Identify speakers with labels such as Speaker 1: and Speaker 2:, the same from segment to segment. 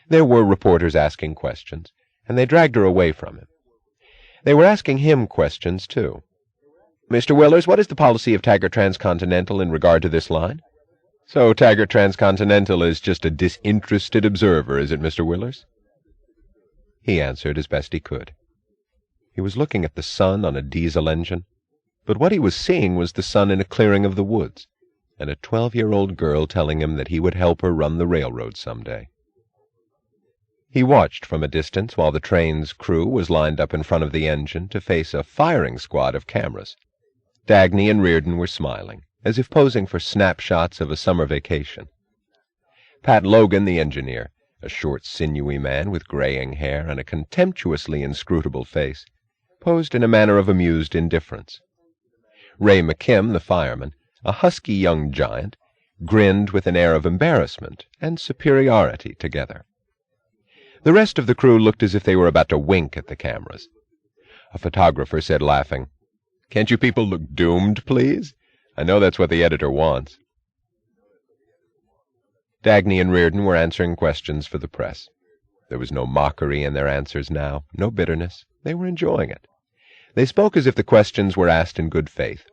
Speaker 1: There were reporters asking questions, and they dragged her away from him. They were asking him questions, too. "Mr. Willers, what is the policy of Taggart Transcontinental in regard to this line?" "So Taggart Transcontinental is just a disinterested observer, is it, Mr. Willers?" He answered as best he could. He was looking at the sun on a diesel engine, but what he was seeing was the sun in a clearing of the woods, and a 12-year-old girl telling him that he would help her run the railroad some day. He watched from a distance while the train's crew was lined up in front of the engine to face a firing squad of cameras. Dagny and Reardon were smiling, as if posing for snapshots of a summer vacation. Pat Logan, the engineer, a short, sinewy man with graying hair and a contemptuously inscrutable face, posed in a manner of amused indifference. Ray McKim, the fireman, a husky young giant, grinned with an air of embarrassment and superiority together. The rest of the crew looked as if they were about to wink at the cameras. A photographer said, laughing, "Can't you people look doomed, please? I know that's what the editor wants." Dagny and Reardon were answering questions for the press. There was no mockery in their answers now, no bitterness. They were enjoying it. They spoke as if the questions were asked in good faith.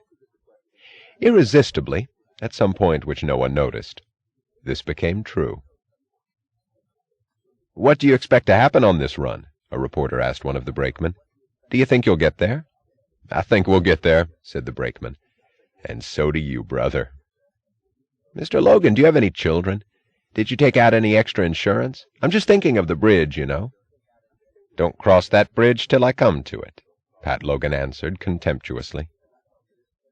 Speaker 1: Irresistibly, at some point which no one noticed, this became true. "What do you expect to happen on this run?" a reporter asked one of the brakemen. "Do you think you'll get there?" "I think we'll get there," said the brakeman. "And so do you, brother." "Mr. Logan, do you have any children? Did you take out any extra insurance? I'm just thinking of the bridge, you know." "Don't cross that bridge till I come to it," Pat Logan answered contemptuously.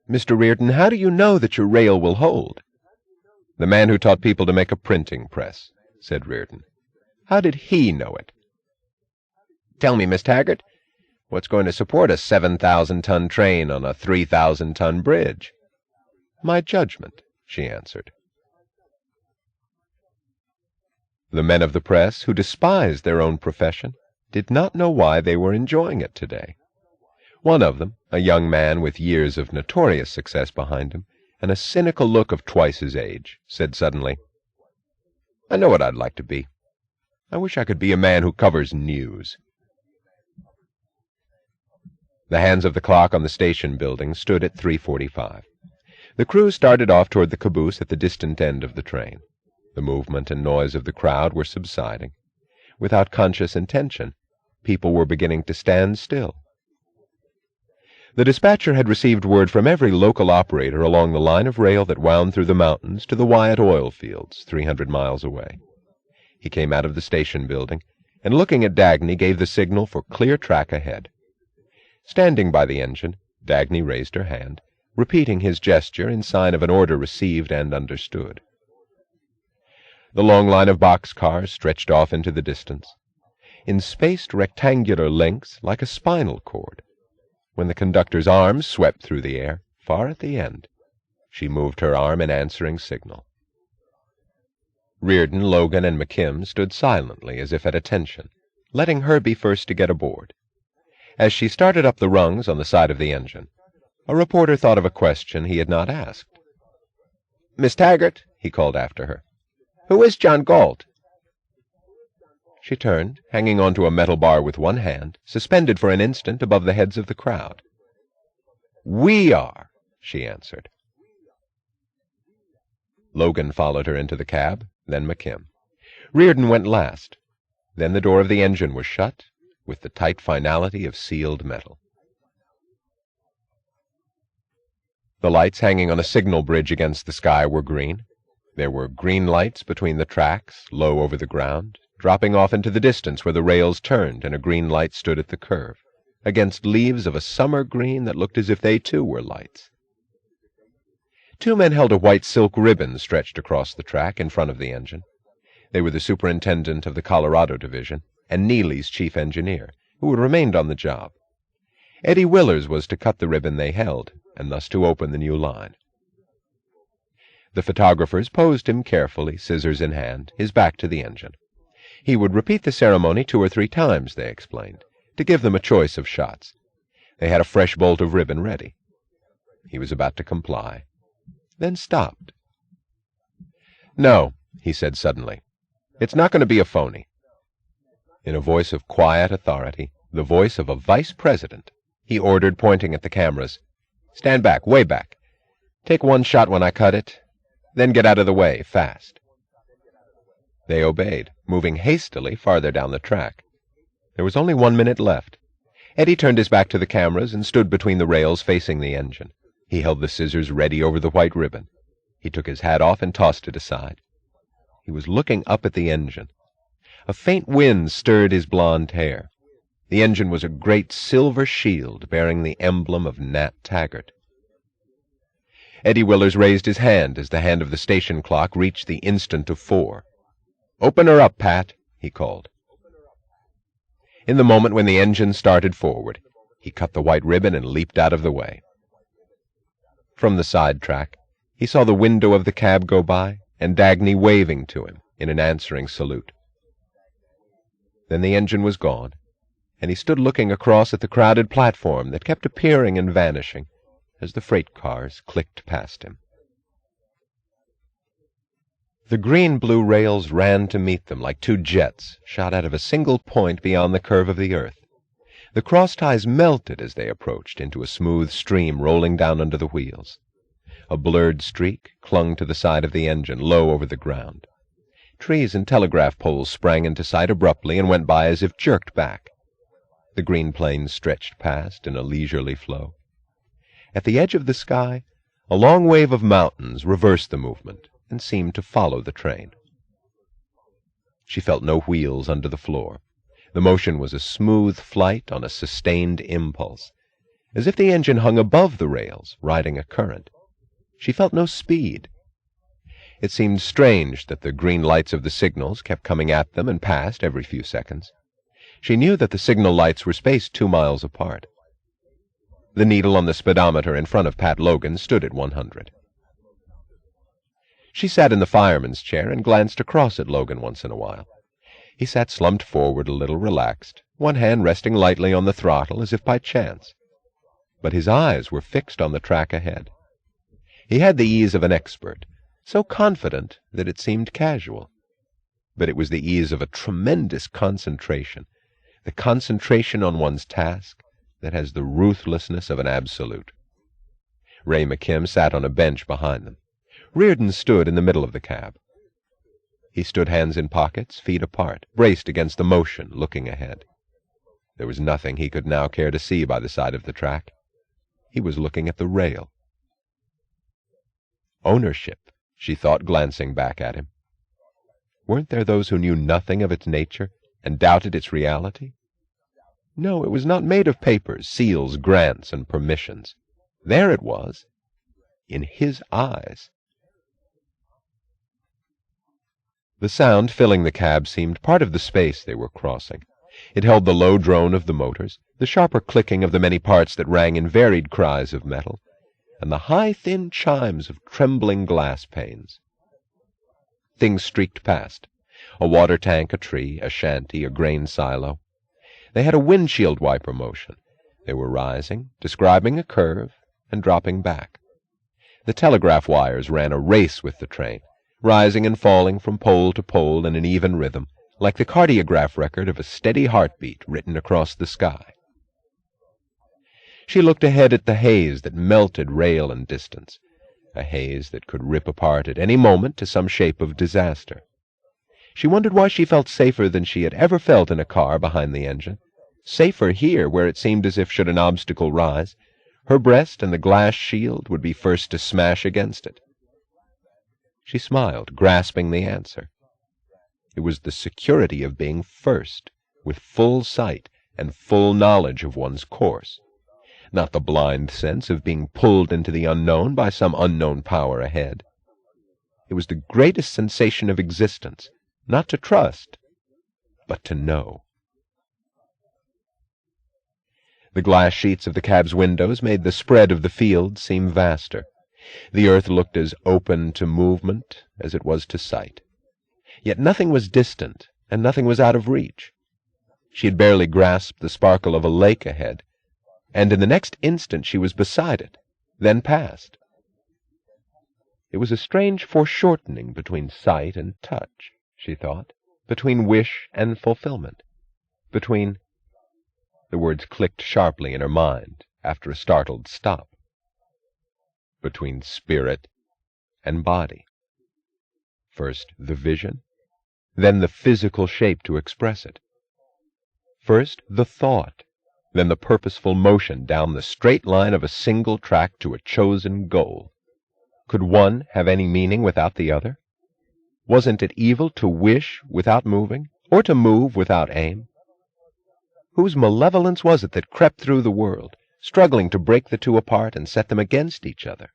Speaker 1: "Mr. Reardon, how do you know that your rail will hold?" "The man who taught people to make a printing press," said Reardon. "How did he know it?" "Tell me, Miss Taggart, what's going to support a 7,000-ton train on a 3,000-ton bridge?" "My judgment," she answered. The men of the press, who despised their own profession, did not know why they were enjoying it today. One of them, a young man with years of notorious success behind him, and a cynical look of twice his age, said suddenly, "I know what I'd like to be. I wish I could be a man who covers news." The hands of the clock on the station building stood at 3:45. The crew started off toward the caboose at the distant end of the train. The movement and noise of the crowd were subsiding. Without conscious intention, people were beginning to stand still. The dispatcher had received word from every local operator along the line of rail that wound through the mountains to the Wyatt oil fields, 300 miles away. He came out of the station building, and looking at Dagny gave the signal for clear track ahead. Standing by the engine, Dagny raised her hand, repeating his gesture in sign of an order received and understood. The long line of boxcars stretched off into the distance, in spaced rectangular lengths like a spinal cord. When the conductor's arm swept through the air, far at the end, she moved her arm in answering signal. Reardon, Logan, and McKim stood silently as if at attention, letting her be first to get aboard. As she started up the rungs on the side of the engine, a reporter thought of a question he had not asked. "Miss Taggart," he called after her, "who is John Galt?" She turned, hanging onto a metal bar with one hand, suspended for an instant above the heads of the crowd. "We are," she answered. Logan followed her into the cab, then McKim. Reardon went last. Then the door of the engine was shut, with the tight finality of sealed metal. The lights hanging on a signal bridge against the sky were green. There were green lights between the tracks, low over the ground, dropping off into the distance where the rails turned and a green light stood at the curve, against leaves of a summer green that looked as if they too were lights. Two men held a white silk ribbon stretched across the track in front of the engine. They were the superintendent of the Colorado division and Neely's chief engineer, who had remained on the job. Eddie Willers was to cut the ribbon they held, and thus to open the new line. The photographers posed him carefully, scissors in hand, his back to the engine. He would repeat the ceremony 2 or 3 times, they explained, to give them a choice of shots. They had a fresh bolt of ribbon ready. He was about to comply, then stopped. "No," he said suddenly. "It's not going to be a phony. In a voice of quiet authority, the voice of a vice president, he ordered, pointing at the cameras, "Stand back, way back. Take one shot when I cut it, then get out of the way, fast." They obeyed, moving hastily farther down the track. There was only 1 minute left. Eddie turned his back to the cameras and stood between the rails facing the engine. He held the scissors ready over the white ribbon. He took his hat off and tossed it aside. He was looking up at the engine. A faint wind stirred his blond hair. The engine was a great silver shield bearing the emblem of Nat Taggart. Eddie Willers raised his hand as the hand of the station clock reached the instant of 4. "Open her up, Pat," he called. In the moment when the engine started forward, he cut the white ribbon and leaped out of the way. From the side track, he saw the window of the cab go by and Dagny waving to him in an answering salute. Then the engine was gone, and he stood looking across at the crowded platform that kept appearing and vanishing as the freight cars clicked past him. The green-blue rails ran to meet them like two jets shot out of a single point beyond the curve of the earth. The cross-ties melted as they approached into a smooth stream rolling down under the wheels. A blurred streak clung to the side of the engine, low over the ground. Trees and telegraph poles sprang into sight abruptly and went by as if jerked back. The green plains stretched past in a leisurely flow. At the edge of the sky, a long wave of mountains reversed the movement and seemed to follow the train. She felt no wheels under the floor. The motion was a smooth flight on a sustained impulse, as if the engine hung above the rails, riding a current. She felt no speed. It seemed strange that the green lights of the signals kept coming at them and past every few seconds. She knew that the signal lights were spaced 2 miles apart. The needle on the speedometer in front of Pat Logan stood at 100. She sat in the fireman's chair and glanced across at Logan once in a while. He sat slumped forward, a little relaxed, one hand resting lightly on the throttle as if by chance. But his eyes were fixed on the track ahead. He had the ease of an expert, so confident that it seemed casual. But it was the ease of a tremendous concentration, the concentration on one's task that has the ruthlessness of an absolute. Ray McKim sat on a bench behind them. Reardon stood in the middle of the cab. He stood hands in pockets, feet apart, braced against the motion, looking ahead. There was nothing he could now care to see by the side of the track. He was looking at the rail. Ownership, she thought, glancing back at him. Weren't there those who knew nothing of its nature and doubted its reality? No, it was not made of papers, seals, grants, and permissions. There it was, in his eyes. The sound filling the cab seemed part of the space they were crossing. It held the low drone of the motors, the sharper clicking of the many parts that rang in varied cries of metal, and the high, thin chimes of trembling glass panes. Things streaked past. A water tank, a tree, a shanty, a grain silo. They had a windshield wiper motion. They were rising, describing a curve, and dropping back. The telegraph wires ran a race with the train, rising and falling from pole to pole in an even rhythm, like the cardiograph record of a steady heartbeat written across the sky. She looked ahead at the haze that melted rail and distance, a haze that could rip apart at any moment to some shape of disaster. She wondered why she felt safer than she had ever felt in a car behind the engine, safer here where it seemed as if, should an obstacle rise, her breast and the glass shield would be first to smash against it. She smiled, grasping the answer. It was the security of being first, with full sight and full knowledge of one's course, not the blind sense of being pulled into the unknown by some unknown power ahead. It was the greatest sensation of existence, not to trust, but to know. The glass sheets of the cab's windows made the spread of the field seem vaster. The earth looked as open to movement as it was to sight. Yet nothing was distant, and nothing was out of reach. She had barely grasped the sparkle of a lake ahead, and in the next instant she was beside it, then past. It was a strange foreshortening between sight and touch, she thought, between wish and fulfillment. Between... The words clicked sharply in her mind after a startled stop. Between spirit and body. First the vision, then the physical shape to express it. First the thought, then the purposeful motion down the straight line of a single track to a chosen goal. Could one have any meaning without the other? Wasn't it evil to wish without moving, or to move without aim? Whose malevolence was it that crept through the world, struggling to break the two apart and set them against each other?